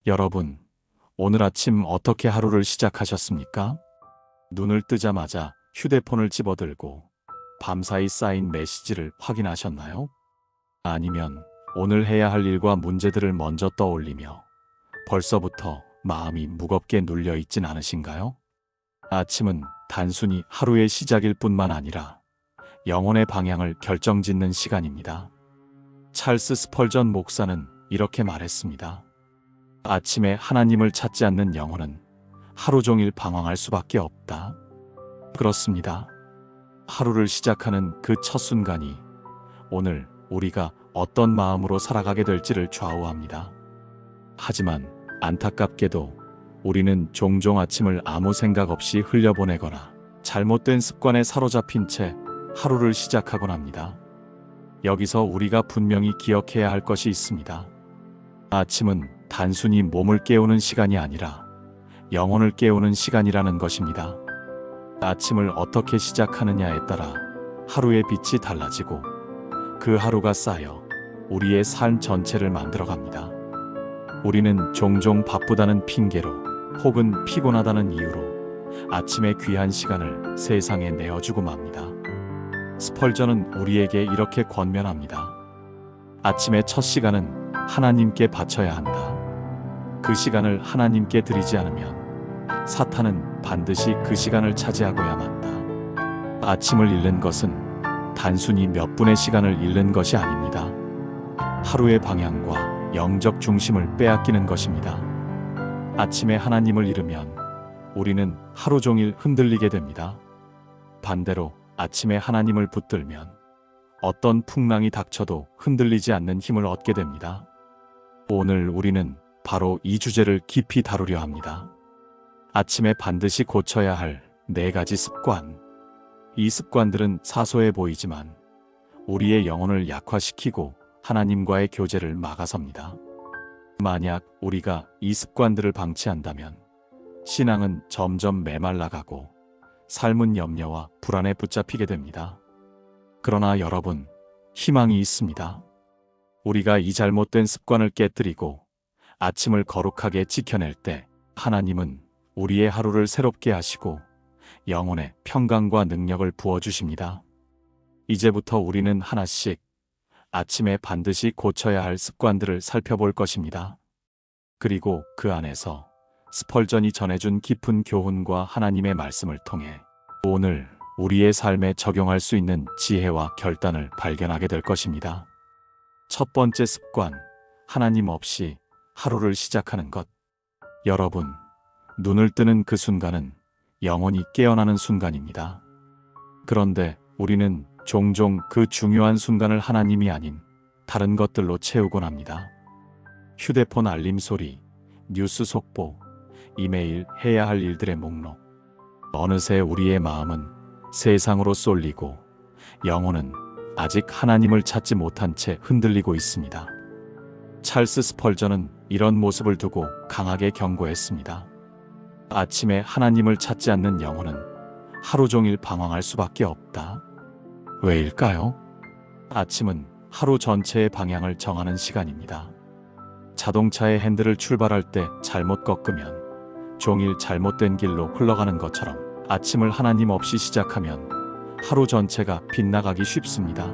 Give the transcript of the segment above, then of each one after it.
여러분, 오늘 아침 어떻게 하루를 시작하셨습니까? 눈을 뜨자마자 휴대폰을 집어들고 밤사이 쌓인 메시지를 확인하셨나요? 아니면 오늘 해야 할 일과 문제들을 먼저 떠올리며 벌써부터 마음이 무겁게 눌려 있진 않으신가요? 아침은 단순히 하루의 시작일 뿐만 아니라 영혼의 방향을 결정짓는 시간입니다. 찰스 스펄전 목사는 이렇게 말했습니다. 아침에 하나님을 찾지 않는 영혼은 하루 종일 방황할 수밖에 없다. 그렇습니다. 하루를 시작하는 그 첫 순간이 오늘 우리가 어떤 마음으로 살아가게 될지를 좌우합니다. 하지만 안타깝게도 우리는 종종 아침을 아무 생각 없이 흘려보내거나 잘못된 습관에 사로잡힌 채 하루를 시작하곤 합니다. 여기서 우리가 분명히 기억해야 할 것이 있습니다. 아침은 단순히 몸을 깨우는 시간이 아니라 영혼을 깨우는 시간이라는 것입니다. 아침을 어떻게 시작하느냐에 따라 하루의 빛이 달라지고 그 하루가 쌓여 우리의 삶 전체를 만들어갑니다. 우리는 종종 바쁘다는 핑계로 혹은 피곤하다는 이유로 아침의 귀한 시간을 세상에 내어주고 맙니다. 스펄전은 우리에게 이렇게 권면합니다. 아침의 첫 시간은 하나님께 바쳐야 한다. 그 시간을 하나님께 드리지 않으면 사탄은 반드시 그 시간을 차지하고야 만다. 아침을 잃는 것은 단순히 몇 분의 시간을 잃는 것이 아닙니다. 하루의 방향과 영적 중심을 빼앗기는 것입니다. 아침에 하나님을 잃으면 우리는 하루 종일 흔들리게 됩니다. 반대로 아침에 하나님을 붙들면 어떤 풍랑이 닥쳐도 흔들리지 않는 힘을 얻게 됩니다. 오늘 우리는 바로 이 주제를 깊이 다루려 합니다. 아침에 반드시 고쳐야 할 4가지 습관. 이 습관들은 사소해 보이지만 우리의 영혼을 약화시키고 하나님과의 교제를 막아섭니다. 만약 우리가 이 습관들을 방치한다면 신앙은 점점 메말라가고 삶은 염려와 불안에 붙잡히게 됩니다. 그러나 여러분, 희망이 있습니다. 우리가 이 잘못된 습관을 깨뜨리고 아침을 거룩하게 지켜낼 때 하나님은 우리의 하루를 새롭게 하시고 영혼의 평강과 능력을 부어주십니다. 이제부터 우리는 하나씩 아침에 반드시 고쳐야 할 습관들을 살펴볼 것입니다. 그리고 그 안에서 스펄전이 전해준 깊은 교훈과 하나님의 말씀을 통해 오늘 우리의 삶에 적용할 수 있는 지혜와 결단을 발견하게 될 것입니다. 첫 번째 습관, 하나님 없이 하루를 시작하는 것. 여러분, 눈을 뜨는 그 순간은 영혼이 깨어나는 순간입니다. 그런데 우리는 종종 그 중요한 순간을 하나님이 아닌 다른 것들로 채우곤 합니다. 휴대폰 알림 소리, 뉴스 속보, 이메일, 해야 할 일들의 목록. 어느새 우리의 마음은 세상으로 쏠리고 영혼은 아직 하나님을 찾지 못한 채 흔들리고 있습니다. 찰스 스펄전은 이런 모습을 두고 강하게 경고했습니다. 아침에 하나님을 찾지 않는 영혼은 하루 종일 방황할 수밖에 없다. 왜일까요? 아침은 하루 전체의 방향을 정하는 시간입니다. 자동차의 핸들을 출발할 때 잘못 꺾으면 종일 잘못된 길로 흘러가는 것처럼 아침을 하나님 없이 시작하면 하루 전체가 빗나가기 쉽습니다.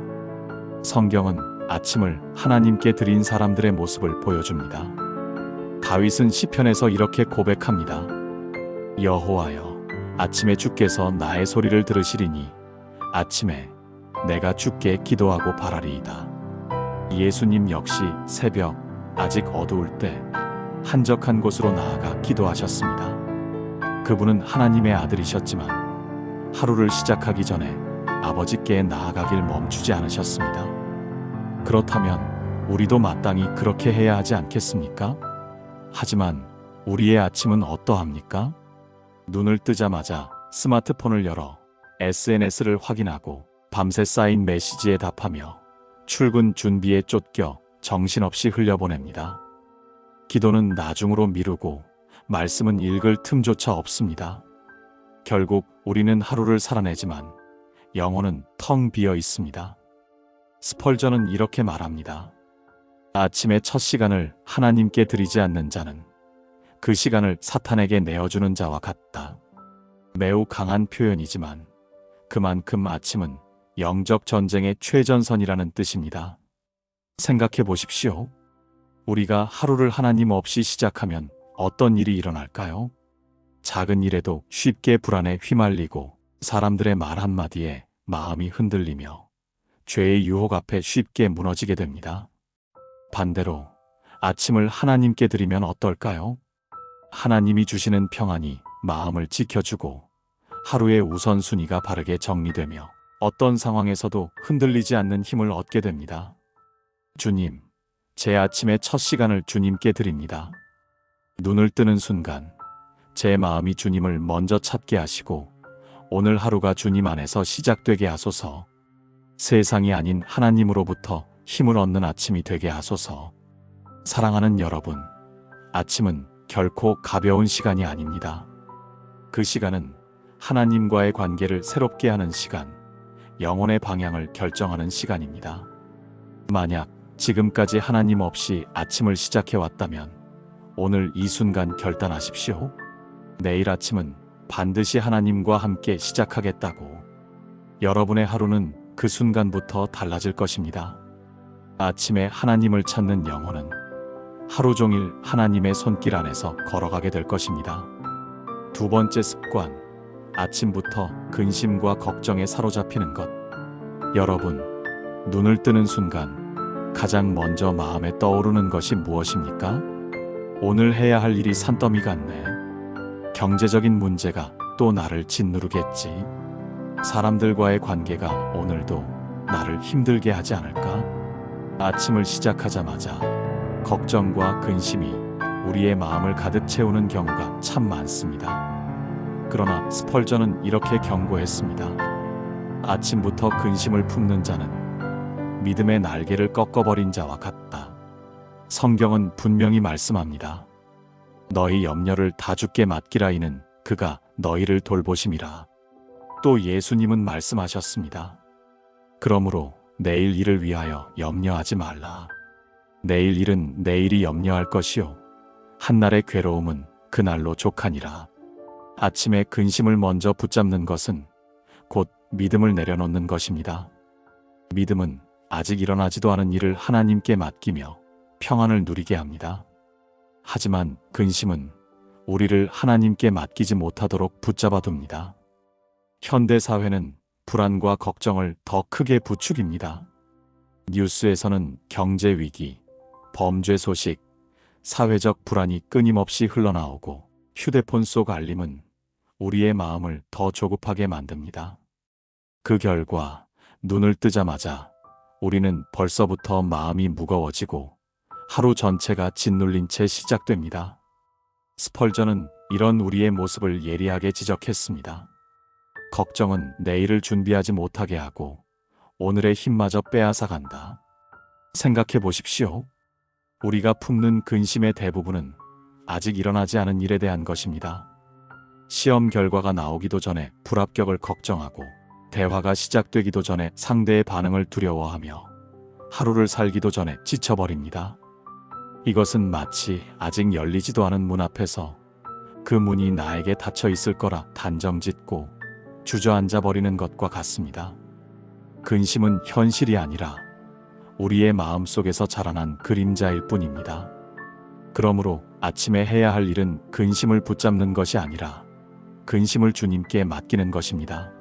성경은 아침을 하나님께 드린 사람들의 모습을 보여줍니다. 다윗은 시편에서 이렇게 고백합니다. 여호와여, 아침에 주께서 나의 소리를 들으시리니 아침에 내가 주께 기도하고 바라리이다. 예수님 역시 새벽 아직 어두울 때 한적한 곳으로 나아가 기도하셨습니다. 그분은 하나님의 아들이셨지만 하루를 시작하기 전에 아버지께 나아가길 멈추지 않으셨습니다. 그렇다면 우리도 마땅히 그렇게 해야 하지 않겠습니까? 하지만 우리의 아침은 어떠합니까? 눈을 뜨자마자 스마트폰을 열어 SNS를 확인하고 밤새 쌓인 메시지에 답하며 출근 준비에 쫓겨 정신없이 흘려보냅니다. 기도는 나중으로 미루고 말씀은 읽을 틈조차 없습니다. 결국 우리는 하루를 살아내지만 영혼은 텅 비어 있습니다. 스펄전은 이렇게 말합니다. 아침의 첫 시간을 하나님께 드리지 않는 자는 그 시간을 사탄에게 내어주는 자와 같다. 매우 강한 표현이지만 그만큼 아침은 영적 전쟁의 최전선이라는 뜻입니다. 생각해 보십시오. 우리가 하루를 하나님 없이 시작하면 어떤 일이 일어날까요? 작은 일에도 쉽게 불안에 휘말리고 사람들의 말 한마디에 마음이 흔들리며 죄의 유혹 앞에 쉽게 무너지게 됩니다. 반대로 아침을 하나님께 드리면 어떨까요? 하나님이 주시는 평안이 마음을 지켜주고 하루의 우선순위가 바르게 정리되며 어떤 상황에서도 흔들리지 않는 힘을 얻게 됩니다. 주님, 제 아침의 첫 시간을 주님께 드립니다. 눈을 뜨는 순간 제 마음이 주님을 먼저 찾게 하시고 오늘 하루가 주님 안에서 시작되게 하소서. 세상이 아닌 하나님으로부터 힘을 얻는 아침이 되게 하소서. 사랑하는 여러분, 아침은 결코 가벼운 시간이 아닙니다. 그 시간은 하나님과의 관계를 새롭게 하는 시간, 영혼의 방향을 결정하는 시간입니다. 만약 지금까지 하나님 없이 아침을 시작해 왔다면 오늘 이 순간 결단하십시오. 내일 아침은 반드시 하나님과 함께 시작하겠다고. 여러분의 하루는 그 순간부터 달라질 것입니다. 아침에 하나님을 찾는 영혼은 하루 종일 하나님의 손길 안에서 걸어가게 될 것입니다. 두 번째 습관, 아침부터 근심과 걱정에 사로잡히는 것. 여러분, 눈을 뜨는 순간 가장 먼저 마음에 떠오르는 것이 무엇입니까? 오늘 해야 할 일이 산더미 같네. 경제적인 문제가 또 나를 짓누르겠지. 사람들과의 관계가 오늘도 나를 힘들게 하지 않을까? 아침을 시작하자마자 걱정과 근심이 우리의 마음을 가득 채우는 경우가 참 많습니다. 그러나 스펄전은 이렇게 경고했습니다. 아침부터 근심을 품는 자는 믿음의 날개를 꺾어버린 자와 같다. 성경은 분명히 말씀합니다. 너희 염려를 다 주께 맡기라 이는 그가 너희를 돌보심이라. 또 예수님은 말씀하셨습니다. 그러므로 내일 일을 위하여 염려하지 말라. 내일 일은 내일이 염려할 것이요 한날의 괴로움은 그날로 족하니라. 아침에 근심을 먼저 붙잡는 것은 곧 믿음을 내려놓는 것입니다. 믿음은 아직 일어나지도 않은 일을 하나님께 맡기며 평안을 누리게 합니다. 하지만 근심은 우리를 하나님께 맡기지 못하도록 붙잡아둡니다. 현대 사회는 불안과 걱정을 더 크게 부추깁니다. 뉴스에서는 경제 위기, 범죄 소식, 사회적 불안이 끊임없이 흘러나오고 휴대폰 속 알림은 우리의 마음을 더 조급하게 만듭니다. 그 결과 눈을 뜨자마자 우리는 벌써부터 마음이 무거워지고 하루 전체가 짓눌린 채 시작됩니다. 스펄전은 이런 우리의 모습을 예리하게 지적했습니다. 걱정은 내일을 준비하지 못하게 하고 오늘의 힘마저 빼앗아간다. 생각해 보십시오. 우리가 품는 근심의 대부분은 아직 일어나지 않은 일에 대한 것입니다. 시험 결과가 나오기도 전에 불합격을 걱정하고 대화가 시작되기도 전에 상대의 반응을 두려워하며 하루를 살기도 전에 지쳐버립니다. 이것은 마치 아직 열리지도 않은 문 앞에서 그 문이 나에게 닫혀 있을 거라 단정짓고 주저앉아 버리는 것과 같습니다. 근심은 현실이 아니라 우리의 마음 속에서 자라난 그림자일 뿐입니다. 그러므로 아침에 해야 할 일은 근심을 붙잡는 것이 아니라 근심을 주님께 맡기는 것입니다.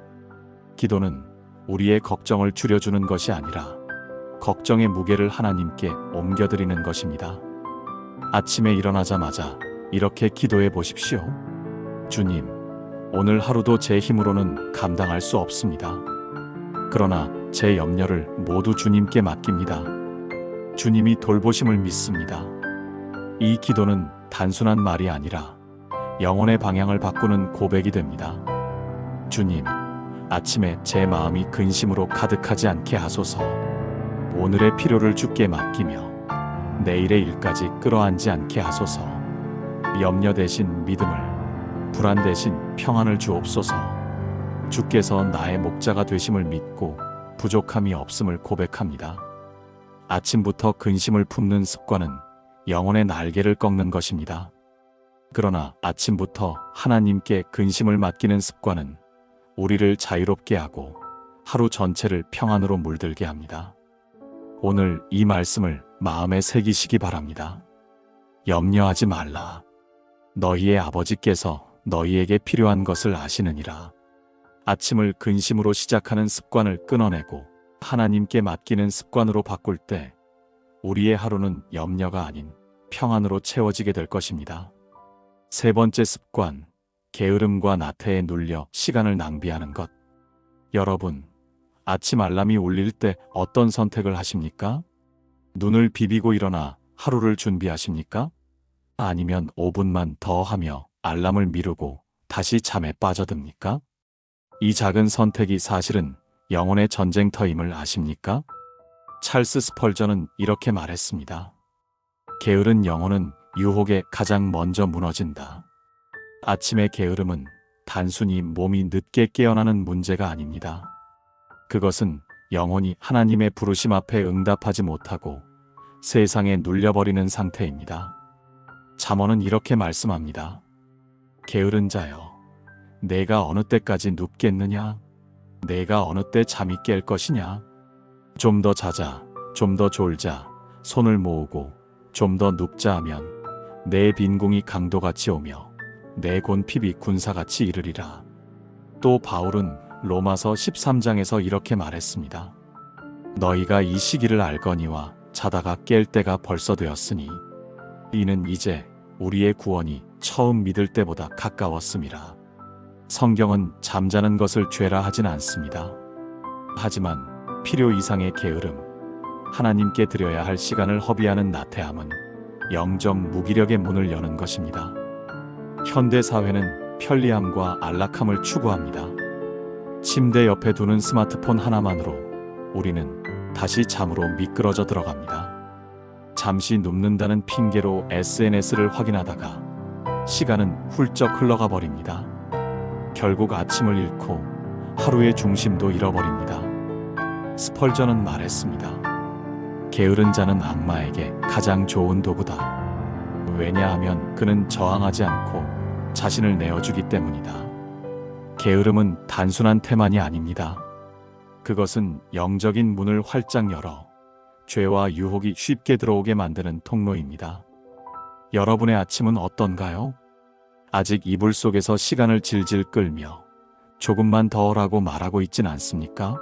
기도는 우리의 걱정을 줄여주는 것이 아니라 걱정의 무게를 하나님께 옮겨드리는 것입니다. 아침에 일어나자마자 이렇게 기도해 보십시오. 주님, 오늘 하루도 제 힘으로는 감당할 수 없습니다. 그러나 제 염려를 모두 주님께 맡깁니다. 주님이 돌보심을 믿습니다. 이 기도는 단순한 말이 아니라 영혼의 방향을 바꾸는 고백이 됩니다. 주님, 아침에 제 마음이 근심으로 가득하지 않게 하소서. 오늘의 필요를 주께 맡기며 내일의 일까지 끌어안지 않게 하소서. 염려 대신 믿음을, 불안 대신 평안을 주옵소서. 주께서 나의 목자가 되심을 믿고 부족함이 없음을 고백합니다. 아침부터 근심을 품는 습관은 영혼의 날개를 꺾는 것입니다. 그러나 아침부터 하나님께 근심을 맡기는 습관은 우리를 자유롭게 하고 하루 전체를 평안으로 물들게 합니다. 오늘 이 말씀을 마음에 새기시기 바랍니다. 염려하지 말라. 너희의 아버지께서 너희에게 필요한 것을 아시느니라. 아침을 근심으로 시작하는 습관을 끊어내고 하나님께 맡기는 습관으로 바꿀 때 우리의 하루는 염려가 아닌 평안으로 채워지게 될 것입니다. 세 번째 습관, 게으름과 나태에 눌려 시간을 낭비하는 것. 여러분, 아침 알람이 울릴 때 어떤 선택을 하십니까? 눈을 비비고 일어나 하루를 준비하십니까? 아니면 5분만 더 하며 알람을 미루고 다시 잠에 빠져듭니까? 이 작은 선택이 사실은 영혼의 전쟁터임을 아십니까? 찰스 스펄전은 이렇게 말했습니다. 게으른 영혼은 유혹에 가장 먼저 무너진다. 아침의 게으름은 단순히 몸이 늦게 깨어나는 문제가 아닙니다. 그것은 영혼이 하나님의 부르심 앞에 응답하지 못하고 세상에 눌려버리는 상태입니다. 잠언은 이렇게 말씀합니다. 게으른 자여, 내가 어느 때까지 눕겠느냐? 내가 어느 때 잠이 깰 것이냐? 좀 더 자자, 좀 더 졸자, 손을 모으고 좀 더 눕자 하면 내 빈궁이 강도같이 오며 내 곤핍이 군사같이 이르리라. 또 바울은 로마서 13장에서 이렇게 말했습니다. 너희가 이 시기를 알거니와 자다가 깰 때가 벌써 되었으니 이는 이제 우리의 구원이 처음 믿을 때보다 가까웠음이라. 성경은 잠자는 것을 죄라 하진 않습니다. 하지만 필요 이상의 게으름, 하나님께 드려야 할 시간을 허비하는 나태함은 영적 무기력의 문을 여는 것입니다. 현대 사회는 편리함과 안락함을 추구합니다. 침대 옆에 두는 스마트폰 하나만으로 우리는 다시 잠으로 미끄러져 들어갑니다. 잠시 눕는다는 핑계로 SNS를 확인하다가 시간은 훌쩍 흘러가 버립니다. 결국 아침을 잃고 하루의 중심도 잃어버립니다. 스펄전은 말했습니다. 게으른 자는 악마에게 가장 좋은 도구다. 왜냐하면 그는 저항하지 않고 자신을 내어주기 때문이다. 게으름은 단순한 태만이 아닙니다. 그것은 영적인 문을 활짝 열어 죄와 유혹이 쉽게 들어오게 만드는 통로입니다. 여러분의 아침은 어떤가요? 아직 이불 속에서 시간을 질질 끌며 조금만 더라고 말하고 있진 않습니까?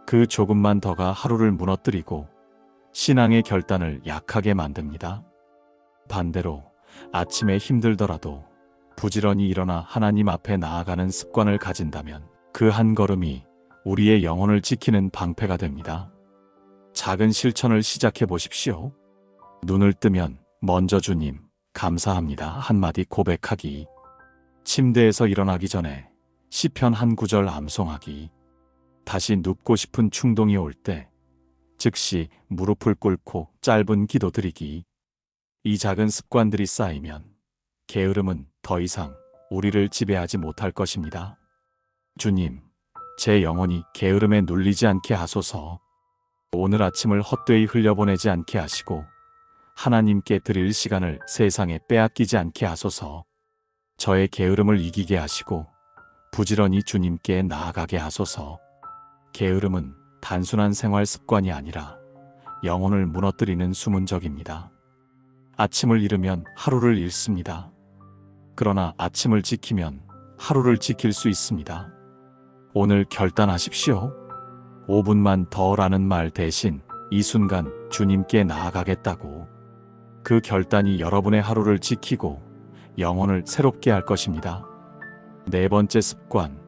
그 조금만 더가 하루를 무너뜨리고 신앙의 결단을 약하게 만듭니다. 반대로 아침에 힘들더라도 부지런히 일어나 하나님 앞에 나아가는 습관을 가진다면 그 한 걸음이 우리의 영혼을 지키는 방패가 됩니다. 작은 실천을 시작해 보십시오. 눈을 뜨면 먼저 주님, 감사합니다 한마디 고백하기. 침대에서 일어나기 전에 시편 한 구절 암송하기. 다시 눕고 싶은 충동이 올 때 즉시 무릎을 꿇고 짧은 기도 드리기. 이 작은 습관들이 쌓이면 게으름은 더 이상 우리를 지배하지 못할 것입니다. 주님, 제 영혼이 게으름에 눌리지 않게 하소서. 오늘 아침을 헛되이 흘려보내지 않게 하시고 하나님께 드릴 시간을 세상에 빼앗기지 않게 하소서. 저의 게으름을 이기게 하시고 부지런히 주님께 나아가게 하소서. 게으름은 단순한 생활 습관이 아니라 영혼을 무너뜨리는 수문적입니다. 아침을 잃으면 하루를 잃습니다. 그러나 아침을 지키면 하루를 지킬 수 있습니다. 오늘 결단하십시오. 5분만 더라는 말 대신 이 순간 주님께 나아가겠다고. 그 결단이 여러분의 하루를 지키고 영혼을 새롭게 할 것입니다. 네 번째 습관,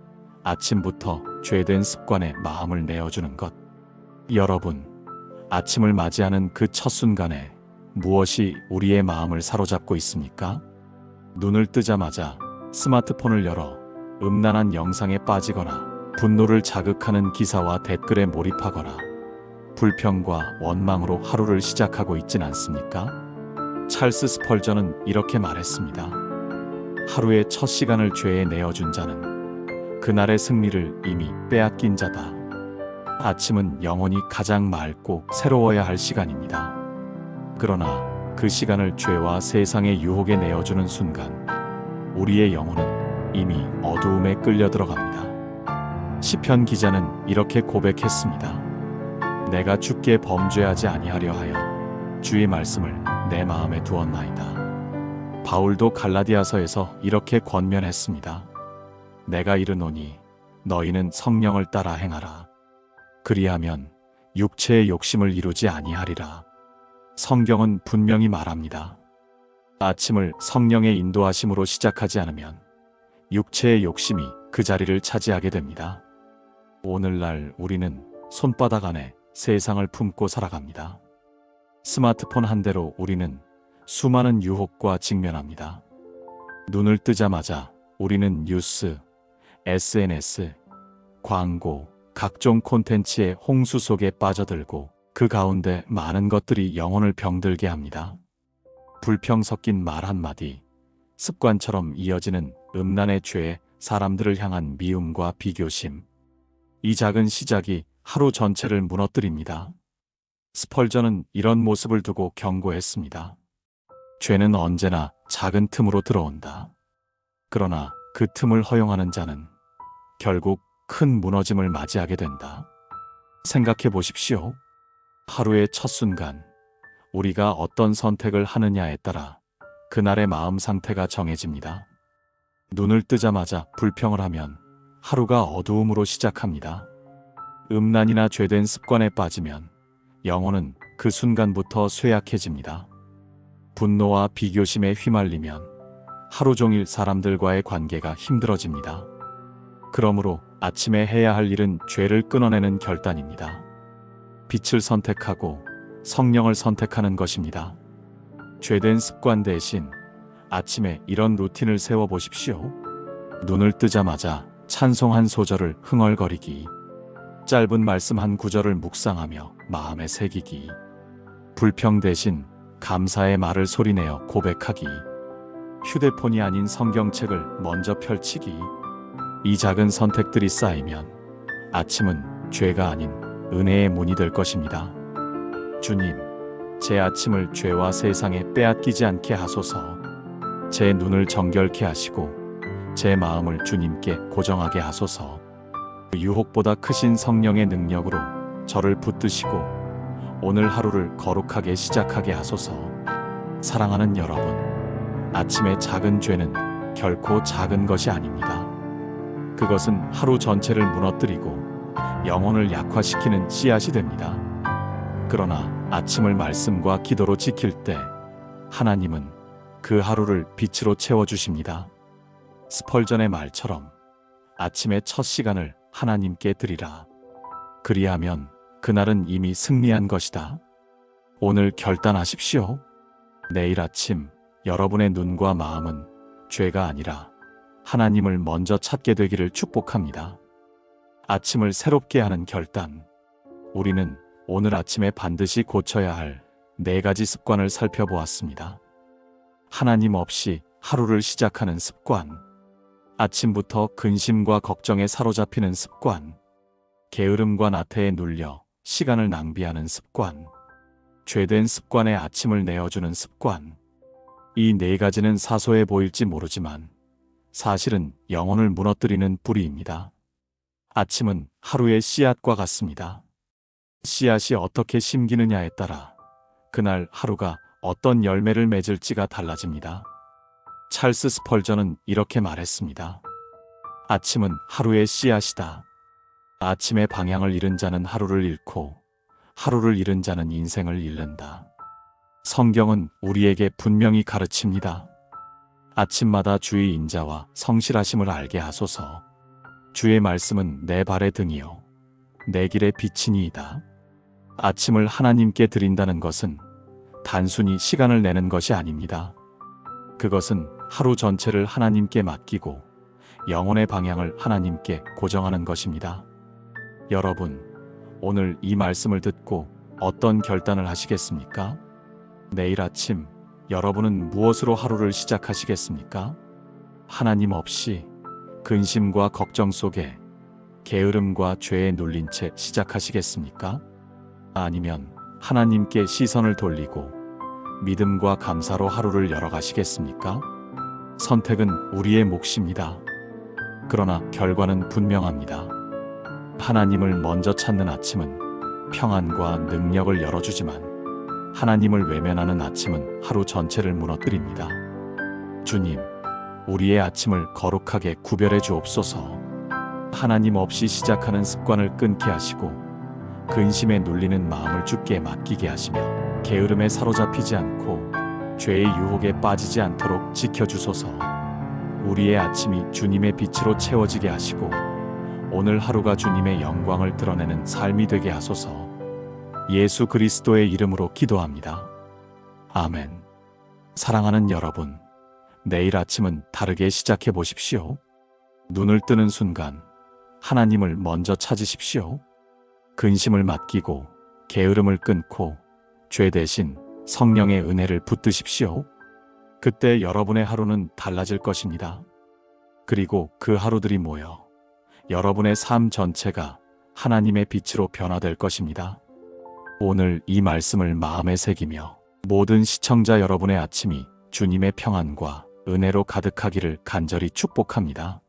아침부터 죄된 습관에 마음을 내어주는 것. 여러분, 아침을 맞이하는 그 첫 순간에 무엇이 우리의 마음을 사로잡고 있습니까? 눈을 뜨자마자 스마트폰을 열어 음란한 영상에 빠지거나 분노를 자극하는 기사와 댓글에 몰입하거나 불평과 원망으로 하루를 시작하고 있진 않습니까? 찰스 스펄전은 이렇게 말했습니다. 하루의 첫 시간을 죄에 내어준 자는 그날의 승리를 이미 빼앗긴 자다. 아침은 영혼이 가장 맑고 새로워야 할 시간입니다. 그러나 그 시간을 죄와 세상의 유혹에 내어주는 순간 우리의 영혼은 이미 어두움에 끌려 들어갑니다. 시편 기자는 이렇게 고백했습니다. 내가 주께 범죄하지 아니하려 하여 주의 말씀을 내 마음에 두었나이다. 바울도 갈라디아서에서 이렇게 권면했습니다. 내가 이르노니 너희는 성령을 따라 행하라. 그리하면 육체의 욕심을 이루지 아니하리라. 성경은 분명히 말합니다. 아침을 성령의 인도하심으로 시작하지 않으면 육체의 욕심이 그 자리를 차지하게 됩니다. 오늘날 우리는 손바닥 안에 세상을 품고 살아갑니다. 스마트폰 한 대로 우리는 수많은 유혹과 직면합니다. 눈을 뜨자마자 우리는 뉴스, SNS, 광고, 각종 콘텐츠의 홍수 속에 빠져들고 그 가운데 많은 것들이 영혼을 병들게 합니다. 불평 섞인 말 한마디, 습관처럼 이어지는 음란의 죄에 사람들을 향한 미움과 비교심. 이 작은 시작이 하루 전체를 무너뜨립니다. 스펄전은 이런 모습을 두고 경고했습니다. 죄는 언제나 작은 틈으로 들어온다. 그러나 그 틈을 허용하는 자는 결국 큰 무너짐을 맞이하게 된다. 생각해 보십시오. 하루의 첫 순간, 우리가 어떤 선택을 하느냐에 따라 그날의 마음 상태가 정해집니다. 눈을 뜨자마자 불평을 하면 하루가 어두움으로 시작합니다. 음란이나 죄된 습관에 빠지면 영혼은 그 순간부터 쇠약해집니다. 분노와 비교심에 휘말리면 하루 종일 사람들과의 관계가 힘들어집니다. 그러므로 아침에 해야 할 일은 죄를 끊어내는 결단입니다. 빛을 선택하고 성령을 선택하는 것입니다. 죄된 습관 대신 아침에 이런 루틴을 세워보십시오. 눈을 뜨자마자 찬송 한 소절을 흥얼거리기, 짧은 말씀 한 구절을 묵상하며 마음에 새기기, 불평 대신 감사의 말을 소리내어 고백하기, 휴대폰이 아닌 성경책을 먼저 펼치기. 이 작은 선택들이 쌓이면 아침은 죄가 아닌 은혜의 문이 될 것입니다. 주님, 제 아침을 죄와 세상에 빼앗기지 않게 하소서. 제 눈을 정결케 하시고 제 마음을 주님께 고정하게 하소서. 유혹보다 크신 성령의 능력으로 저를 붙드시고 오늘 하루를 거룩하게 시작하게 하소서. 사랑하는 여러분, 아침의 작은 죄는 결코 작은 것이 아닙니다. 그것은 하루 전체를 무너뜨리고 영혼을 약화시키는 씨앗이 됩니다. 그러나 아침을 말씀과 기도로 지킬 때 하나님은 그 하루를 빛으로 채워주십니다. 스펄전의 말처럼 아침의 첫 시간을 하나님께 드리라. 그리하면 그날은 이미 승리한 것이다. 오늘 결단하십시오. 내일 아침 여러분의 눈과 마음은 죄가 아니라 하나님을 먼저 찾게 되기를 축복합니다. 아침을 새롭게 하는 결단. 우리는 오늘 아침에 반드시 고쳐야 할 4가지 습관을 살펴보았습니다. 하나님 없이 하루를 시작하는 습관, 아침부터 근심과 걱정에 사로잡히는 습관, 게으름과 나태에 눌려 시간을 낭비하는 습관, 죄된 습관에 아침을 내어주는 습관. 이 4가지는 사소해 보일지 모르지만 사실은 영혼을 무너뜨리는 뿌리입니다. 아침은 하루의 씨앗과 같습니다. 씨앗이 어떻게 심기느냐에 따라 그날 하루가 어떤 열매를 맺을지가 달라집니다. 찰스 스펄전은 이렇게 말했습니다. 아침은 하루의 씨앗이다. 아침의 방향을 잃은 자는 하루를 잃고 하루를 잃은 자는 인생을 잃는다. 성경은 우리에게 분명히 가르칩니다. 아침마다 주의 인자와 성실하심을 알게 하소서. 주의 말씀은 내 발의 등이요 내 길의 빛이니이다. 아침을 하나님께 드린다는 것은 단순히 시간을 내는 것이 아닙니다. 그것은 하루 전체를 하나님께 맡기고 영혼의 방향을 하나님께 고정하는 것입니다. 여러분, 오늘 이 말씀을 듣고 어떤 결단을 하시겠습니까? 내일 아침 여러분은 무엇으로 하루를 시작하시겠습니까? 하나님 없이 근심과 걱정 속에 게으름과 죄에 눌린 채 시작하시겠습니까? 아니면 하나님께 시선을 돌리고 믿음과 감사로 하루를 열어가시겠습니까? 선택은 우리의 몫입니다. 그러나 결과는 분명합니다. 하나님을 먼저 찾는 아침은 평안과 능력을 열어주지만 하나님을 외면하는 아침은 하루 전체를 무너뜨립니다. 주님, 우리의 아침을 거룩하게 구별해 주옵소서. 하나님 없이 시작하는 습관을 끊게 하시고 근심에 눌리는 마음을 주께 맡기게 하시며 게으름에 사로잡히지 않고 죄의 유혹에 빠지지 않도록 지켜주소서. 우리의 아침이 주님의 빛으로 채워지게 하시고 오늘 하루가 주님의 영광을 드러내는 삶이 되게 하소서. 예수 그리스도의 이름으로 기도합니다. 아멘. 사랑하는 여러분, 내일 아침은 다르게 시작해 보십시오. 눈을 뜨는 순간 하나님을 먼저 찾으십시오. 근심을 맡기고 게으름을 끊고 죄 대신 성령의 은혜를 붙드십시오. 그때 여러분의 하루는 달라질 것입니다. 그리고 그 하루들이 모여 여러분의 삶 전체가 하나님의 빛으로 변화될 것입니다. 오늘 이 말씀을 마음에 새기며 모든 시청자 여러분의 아침이 주님의 평안과 은혜로 가득하기를 간절히 축복합니다.